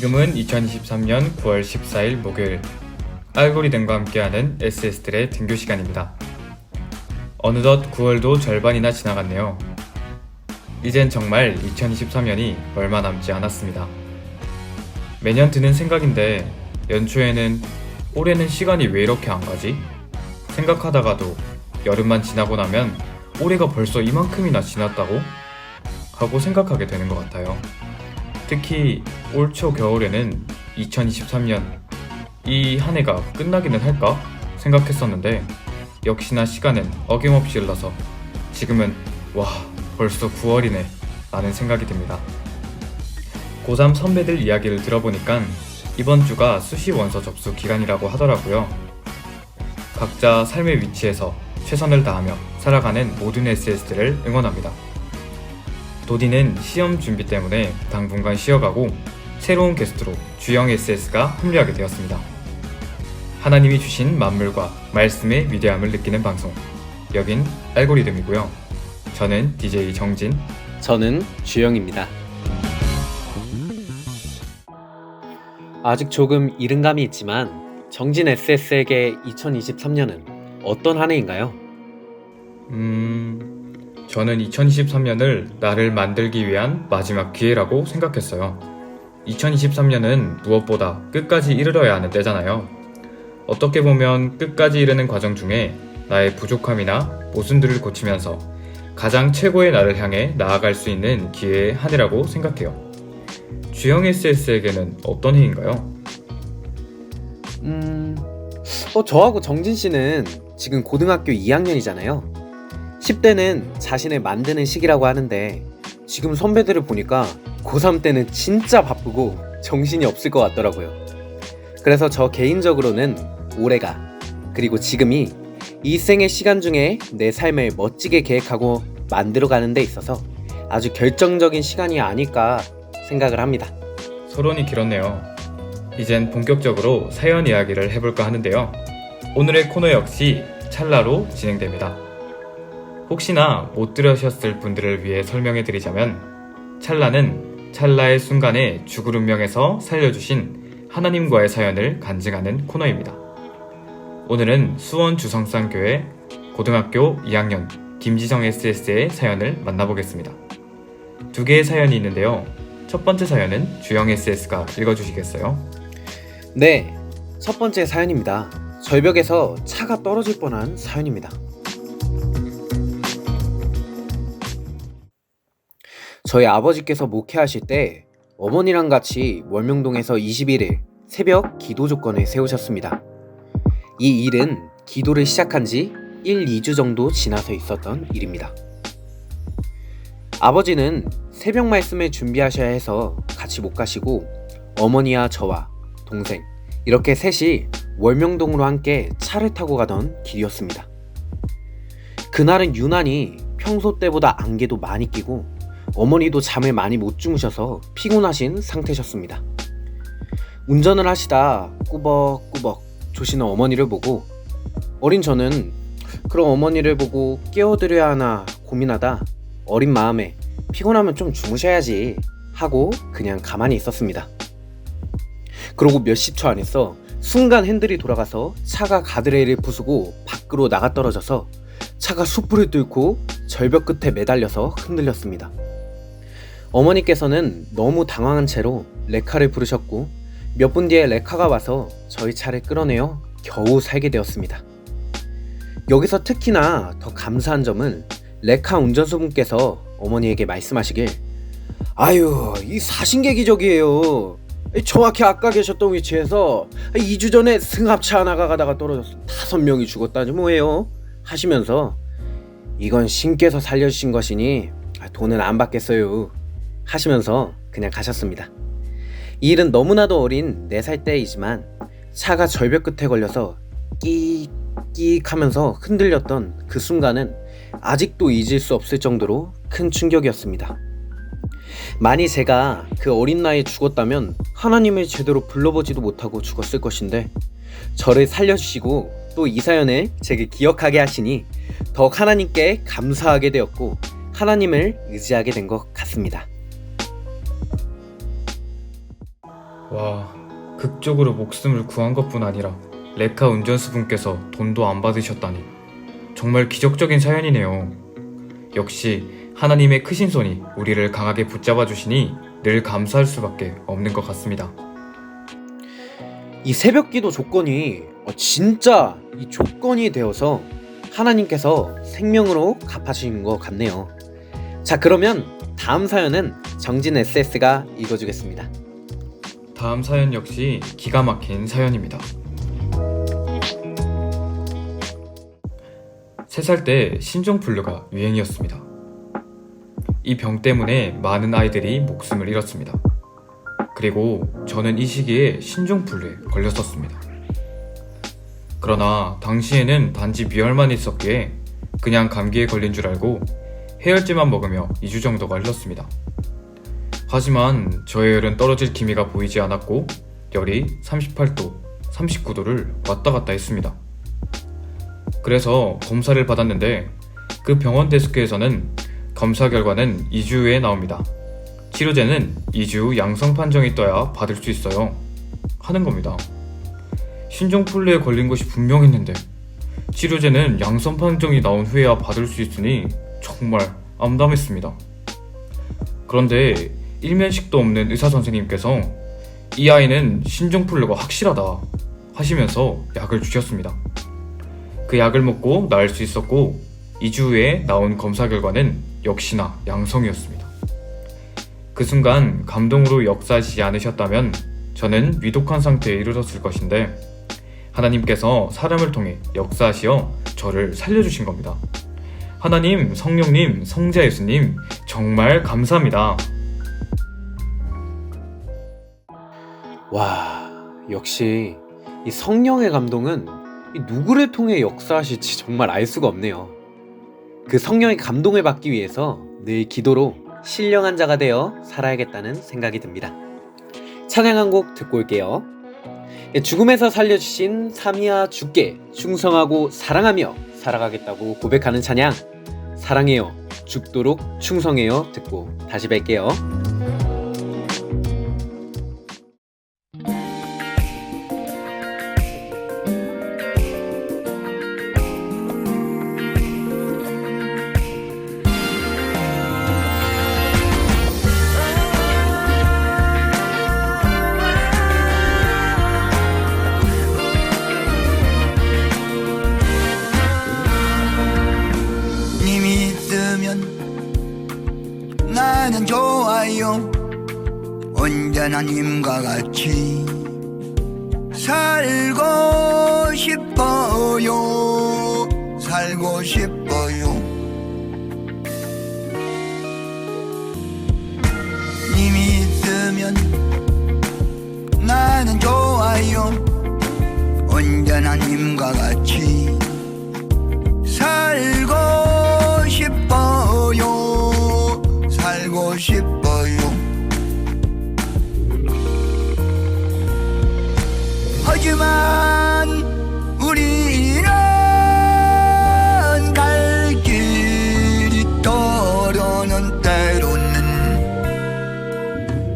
지금은 2023년 9월 14일 목요일 알고리즘과 함께하는 SS들의 등교 시간입니다. 어느덧 9월도 절반이나 지나갔네요. 이젠 정말 2023년이 얼마 남지 않았습니다. 매년 드는 생각인데 연초에는 올해는 시간이 왜 이렇게 안 가지? 생각하다가도 여름만 지나고 나면 올해가 벌써 이만큼이나 지났다고? 하고 생각하게 되는 것 같아요. 특히 올 초 겨울에는 2023년 이 한 해가 끝나기는 할까 생각했었는데 역시나 시간은 어김없이 흘러서 지금은 와 벌써 9월이네 라는 생각이 듭니다. 고3 선배들 이야기를 들어보니까 이번 주가 수시 원서 접수 기간이라고 하더라고요. 각자 삶의 위치에서 최선을 다하며 살아가는 모든 SS들을 응원합니다. 도디는 시험 준비 때문에 당분간 쉬어가고 새로운 게스트로 주영 SS가 합류하게 되었습니다. 하나님이 주신 만물과 말씀의 위대함을 느끼는 방송, 여긴 알고리즘이고요. 저는 DJ 정진, 저는 주영입니다. 아직 조금 이른 감이 있지만 정진 SS에게 2023년은 어떤 한 해인가요? 저는 2023년을 나를 만들기 위한 마지막 기회라고 생각했어요. 2023년은 무엇보다 끝까지 이르러야 하는 때잖아요. 어떻게 보면 끝까지 이르는 과정 중에 나의 부족함이나 모순들을 고치면서 가장 최고의 나를 향해 나아갈 수 있는 기회의 한 해라고 생각해요. 주영 SS에게는 어떤 해인가요? 저하고 정진 씨는 지금 고등학교 2학년이잖아요. 10대는 자신을 만드는 시기라고 하는데 지금 선배들을 보니까 고3 때는 진짜 바쁘고 정신이 없을 것 같더라고요. 그래서 저 개인적으로는 올해가 그리고 지금이 일생의 시간 중에 내 삶을 멋지게 계획하고 만들어가는 데 있어서 아주 결정적인 시간이 아닐까 생각을 합니다. 서론이 길었네요. 이젠 본격적으로 사연 이야기를 해볼까 하는데요. 오늘의 코너 역시 찰나로 진행됩니다. 혹시나 못 들으셨을 분들을 위해 설명해드리자면 찰나는 찰나의 순간에 죽을 운명에서 살려주신 하나님과의 사연을 간증하는 코너입니다. 오늘은 수원 주성산교회 고등학교 2학년 김지성 SS의 사연을 만나보겠습니다. 두 개의 사연이 있는데요. 첫 번째 사연은 주영 SS가 읽어주시겠어요? 네, 첫 번째 사연입니다. 절벽에서 차가 떨어질 뻔한 사연입니다. 저희 아버지께서 목회하실 때 어머니랑 같이 월명동에서 21일 새벽 기도 조건을 세우셨습니다. 이 일은 기도를 시작한 지 1, 2주 정도 지나서 있었던 일입니다. 아버지는 새벽 말씀을 준비하셔야 해서 같이 못 가시고 어머니와 저와 동생 이렇게 셋이 월명동으로 함께 차를 타고 가던 길이었습니다. 그날은 유난히 평소 때보다 안개도 많이 끼고 어머니도 잠을 많이 못 주무셔서 피곤하신 상태셨습니다. 운전을 하시다 꾸벅꾸벅 조시는 어머니를 보고 어린 저는 그럼 어머니를 보고 깨워드려야 하나 고민하다 어린 마음에 피곤하면 좀 주무셔야지 하고 그냥 가만히 있었습니다. 그러고 몇십 초 안에서 순간 핸들이 돌아가서 차가 가드레일을 부수고 밖으로 나가 떨어져서 차가 숯불을 뚫고 절벽 끝에 매달려서 흔들렸습니다. 어머니께서는 너무 당황한 채로 레카를 부르셨고 몇 분 뒤에 레카가 와서 저희 차를 끌어내어 겨우 살게 되었습니다. 여기서 특히나 더 감사한 점은 레카 운전수분께서 어머니에게 말씀하시길 아유 이 사신계 기적이에요. 정확히 아까 계셨던 위치에서 2주 전에 승합차 하나가 가다가 떨어져서 5명이 죽었다니 뭐예요 하시면서 이건 신께서 살려주신 것이니 돈은 안 받겠어요 하시면서 그냥 가셨습니다. 이 일은 너무나도 어린 4살 때이지만 차가 절벽 끝에 걸려서 끼익 하면서 흔들렸던 그 순간은 아직도 잊을 수 없을 정도로 큰 충격이었습니다. 만일 제가 그 어린 나이에 죽었다면 하나님을 제대로 불러보지도 못하고 죽었을 것인데 저를 살려주시고 또 이 사연을 제게 기억하게 하시니 더욱 하나님께 감사하게 되었고 하나님을 의지하게 된 것 같습니다. 와, 극적으로 목숨을 구한 것뿐 아니라 레카 운전수분께서 돈도 안 받으셨다니 정말 기적적인 사연이네요. 역시 하나님의 크신 손이 우리를 강하게 붙잡아 주시니 늘 감사할 수밖에 없는 것 같습니다. 이 새벽기도 조건이 진짜 이 조건이 되어서 하나님께서 생명으로 갚아주신 것 같네요. 자, 그러면 다음 사연은 정진 SS가 읽어주겠습니다. 다음 사연 역시 기가 막힌 사연입니다. 3살 때 신종플루가 유행이었습니다. 이 병 때문에 많은 아이들이 목숨을 잃었습니다. 그리고 저는 이 시기에 신종플루에 걸렸었습니다. 그러나 당시에는 단지 미열만 있었기에 그냥 감기에 걸린 줄 알고 해열제만 먹으며 2주 정도가 흘렀습니다. 하지만 저의 열은 떨어질 기미가 보이지 않았고 열이 38도, 39도를 왔다 갔다 했습니다. 그래서 검사를 받았는데 그 병원 데스크에서는 검사 결과는 2주 후에 나옵니다. 치료제는 2주 후 양성 판정이 떠야 받을 수 있어요. 하는 겁니다. 신종플루에 걸린 것이 분명했는데 치료제는 양성 판정이 나온 후에야 받을 수 있으니 정말 암담했습니다. 그런데 일면식도 없는 의사 선생님께서 이 아이는 신종플루가 확실하다 하시면서 약을 주셨습니다. 그 약을 먹고 나을 수 있었고 2주 후에 나온 검사 결과는 역시나 양성이었습니다. 그 순간 감동으로 역사하시지 않으셨다면 저는 위독한 상태에 이르렀을 것인데 하나님께서 사람을 통해 역사하시어 저를 살려주신 겁니다. 하나님, 성령님, 성자 예수님 정말 감사합니다. 와, 역시 이 성령의 감동은 이 누구를 통해 역사하실지 정말 알 수가 없네요. 그 성령의 감동을 받기 위해서 늘 기도로 신령한 자가 되어 살아야겠다는 생각이 듭니다. 찬양 한 곡 듣고 올게요. 죽음에서 살려주신 삼위와 주께 충성하고 사랑하며 살아가겠다고 고백하는 찬양, 사랑해요 죽도록 충성해요 듣고 다시 뵐게요. 나는 좋아요. 언제나 님과 같이 살고 싶어요. 살고 싶어요. 님이 있으면 나는 좋아요. 언제나 님과 같이 살고 싶어요. 살고 싶어요. 하지만 우리는 갈 길이 더러는 때로는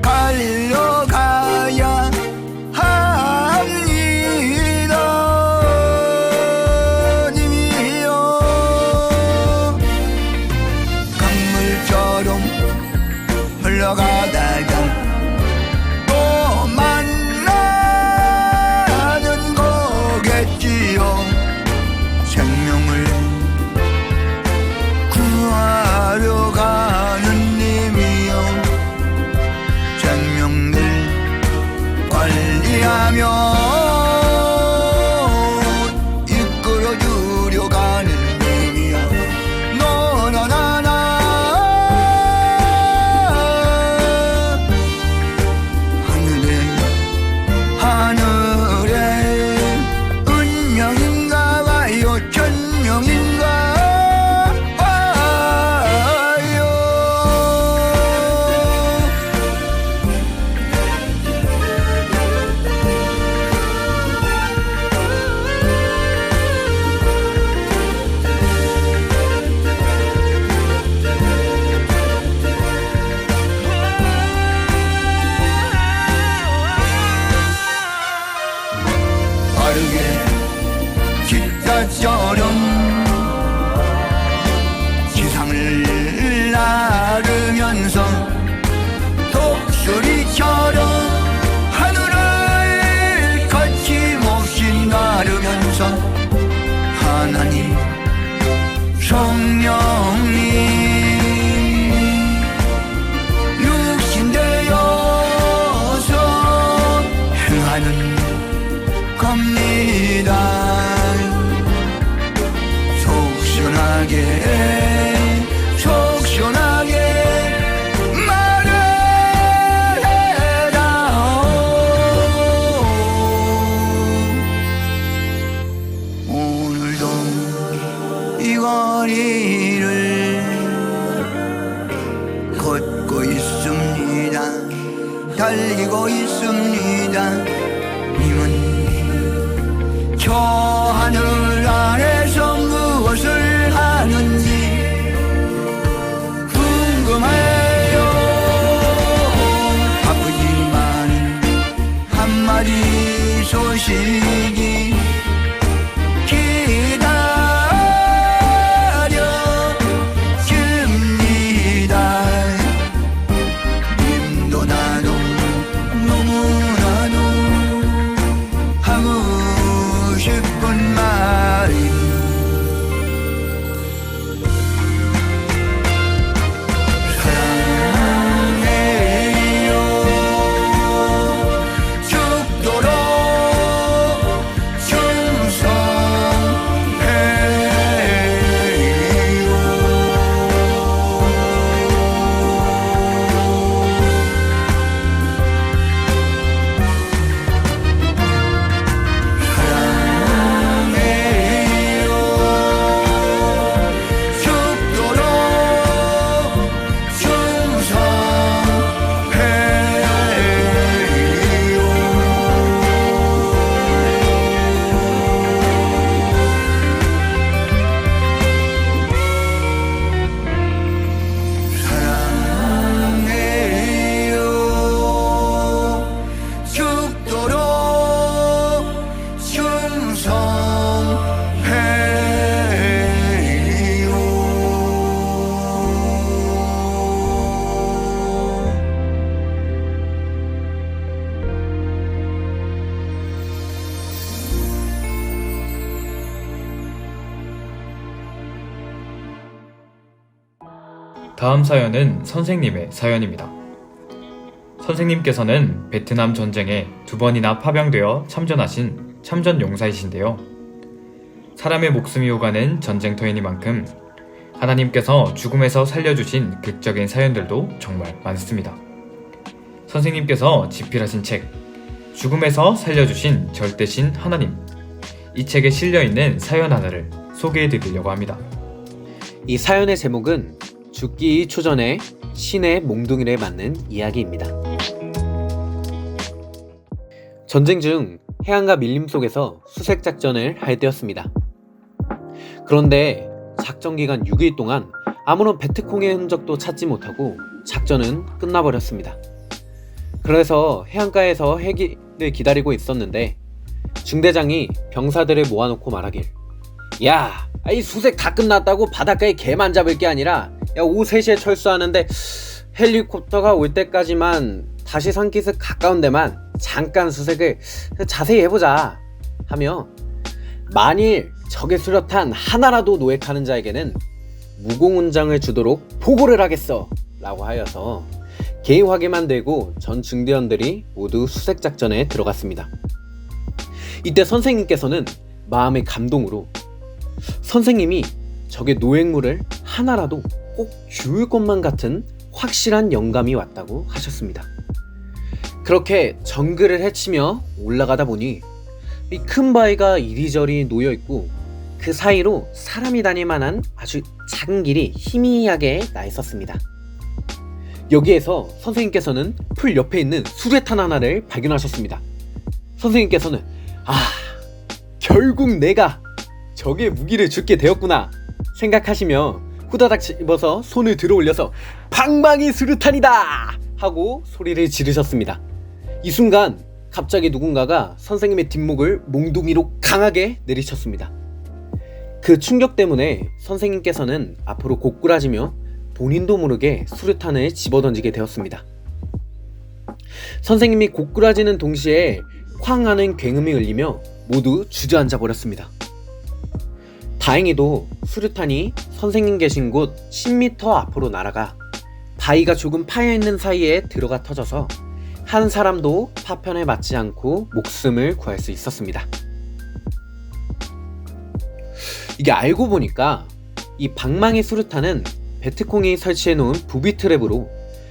갈려가야 합니다. 님이여 강물처럼 흘러가다가 또 만나는 것 빠르게 기타처럼 지상을 나르면서 독수리처럼 하늘을 거침없이 나르면서 하나님 성령이 육신 되어서 행하는 겁니다. 속순하게 말해라. 오늘도 이 거리를 걷고 있습니다. 달리고 있습니다. 님은 저 하늘 아래서 무엇을 하는지 궁금해요. 바쁘지만 한마디 소식이 기다려집니다. 님도 나도 너무나도 하고 싶은 말이 다음 사연은 선생님의 사연입니다. 선생님께서는 베트남 전쟁에 2번이나 파병되어 참전하신 참전용사이신데요. 사람의 목숨이 오가는 전쟁터이니만큼 하나님께서 죽음에서 살려주신 극적인 사연들도 정말 많습니다. 선생님께서 집필하신 책 죽음에서 살려주신 절대신 하나님, 이 책에 실려있는 사연 하나를 소개해드리려고 합니다. 이 사연의 제목은 죽기 2초 전에 신의 몽둥이를 맞는 이야기입니다. 전쟁 중 해안가 밀림 속에서 수색 작전을 할 때였습니다. 그런데 작전 기간 6일 동안 아무런 베트콩의 흔적도 찾지 못하고 작전은 끝나버렸습니다. 그래서 해안가에서 헬기를 기다리고 있었는데 중대장이 병사들을 모아놓고 말하길, 야, 이 수색 다 끝났다고 바닷가에 개만 잡을 게 아니라 오후 3시에 철수하는데 헬리콥터가 올 때까지만 다시 산기슭 가까운 데만 잠깐 수색을 자세히 해보자 하며, 만일 적의 수류탄 하나라도 노획하는 자에게는 무공훈장을 주도록 보고를 하겠어 라고 하여서 개의화기만 들고 전 중대원들이 모두 수색작전에 들어갔습니다. 이때 선생님께서는 마음의 감동으로 선생님이 적의 노획물을 하나라도 꼭 주울 것만 같은 확실한 영감이 왔다고 하셨습니다. 그렇게 정글을 헤치며 올라가다 보니 이 큰 바위가 이리저리 놓여있고 그 사이로 사람이 다닐 만한 아주 작은 길이 희미하게 나 있었습니다. 여기에서 선생님께서는 풀 옆에 있는 수류탄 하나를 발견하셨습니다. 선생님께서는 결국 내가 적의 무기를 줍게 되었구나 생각하시며 후다닥 집어서 손을 들어 올려서 방망이 수류탄이다 하고 소리를 지르셨습니다. 이 순간 갑자기 누군가가 선생님의 뒷목을 몽둥이로 강하게 내리쳤습니다. 그 충격 때문에 선생님께서는 앞으로 고꾸라지며 본인도 모르게 수류탄을 집어던지게 되었습니다. 선생님이 고꾸라지는 동시에 쾅 하는 굉음이 울리며 모두 주저앉아 버렸습니다. 다행히도 수류탄이 선생님 계신 곳 10m 앞으로 날아가 바위가 조금 파여있는 사이에 들어가 터져서 한 사람도 파편에 맞지 않고 목숨을 구할 수 있었습니다. 이게 알고 보니까 이 방망이 수류탄은 베트콩이 설치해 놓은 부비 트랩으로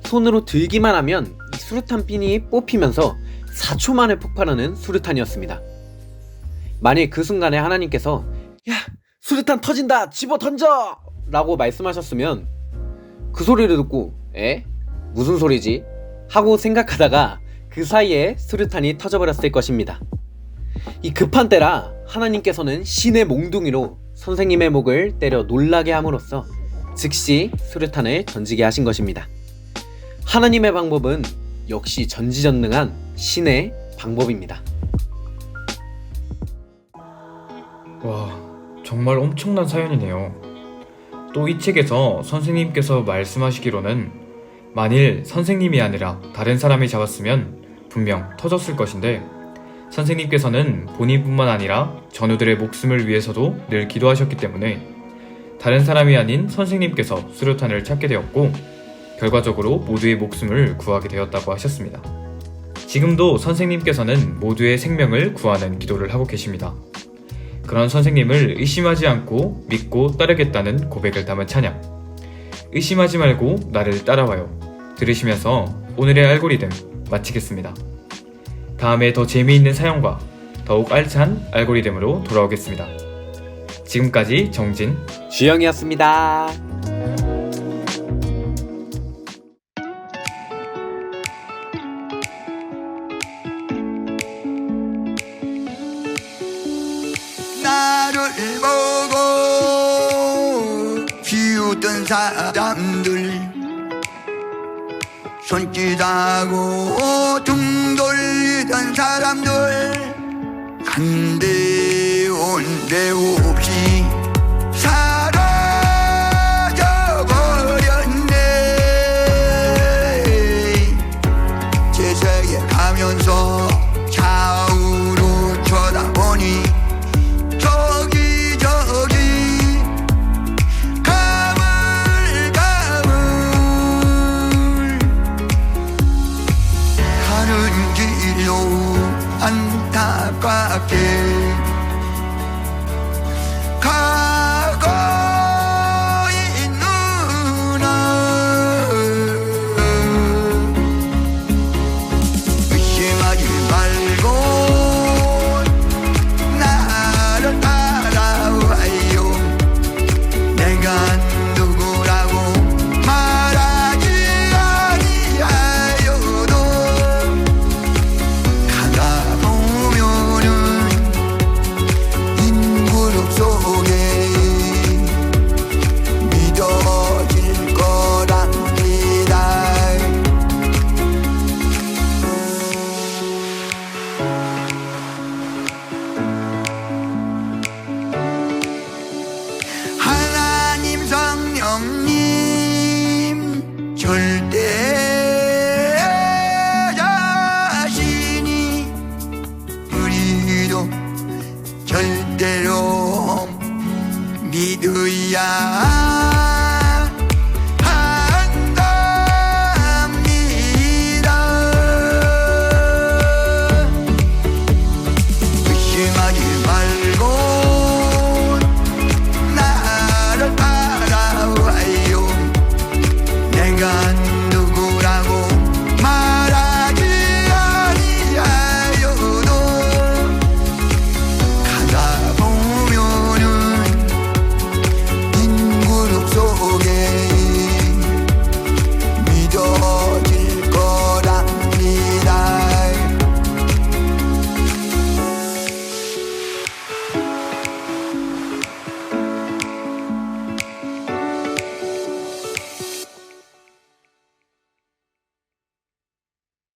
손으로 들기만 하면 이 수류탄 핀이 뽑히면서 4초 만에 폭발하는 수류탄이었습니다. 만일 그 순간에 하나님께서 야! 수류탄 터진다! 집어 던져! 라고 말씀하셨으면 그 소리를 듣고 에? 무슨 소리지? 하고 생각하다가 그 사이에 수류탄이 터져버렸을 것입니다. 이 급한 때라 하나님께서는 신의 몽둥이로 선생님의 목을 때려 놀라게 함으로써 즉시 수류탄을 던지게 하신 것입니다. 하나님의 방법은 역시 전지전능한 신의 방법입니다. 와, 정말 엄청난 사연이네요. 또 이 책에서 선생님께서 말씀하시기로는 만일 선생님이 아니라 다른 사람이 잡았으면 분명 터졌을 것인데 선생님께서는 본인뿐만 아니라 전우들의 목숨을 위해서도 늘 기도하셨기 때문에 다른 사람이 아닌 선생님께서 수류탄을 찾게 되었고 결과적으로 모두의 목숨을 구하게 되었다고 하셨습니다. 지금도 선생님께서는 모두의 생명을 구하는 기도를 하고 계십니다. 그런 선생님을 의심하지 않고 믿고 따르겠다는 고백을 담은 찬양, 의심하지 말고 나를 따라와요 들으시면서 오늘의 알고리즘 마치겠습니다. 다음에 더 재미있는 사연과 더욱 알찬 알고리즘으로 돌아오겠습니다. 지금까지 정진, 주영이었습니다. 나를 보고 비웃던 사람들 손짓하고 등 돌리던 사람들 한데 온데 없이 사라져버렸네. 제세에 가면서 좌우로 쳐다보니 저기 가물가물 가는 길로 안타깝게 가고 있누나. 의심하지 말고 나를 따라와요. 내가 누구라고 말하지 아니하여도 가다 보면은 인구룩 속에 믿어질 거랍니다. 하나님 성령님 절대 자신이 우리도 절대로 믿어야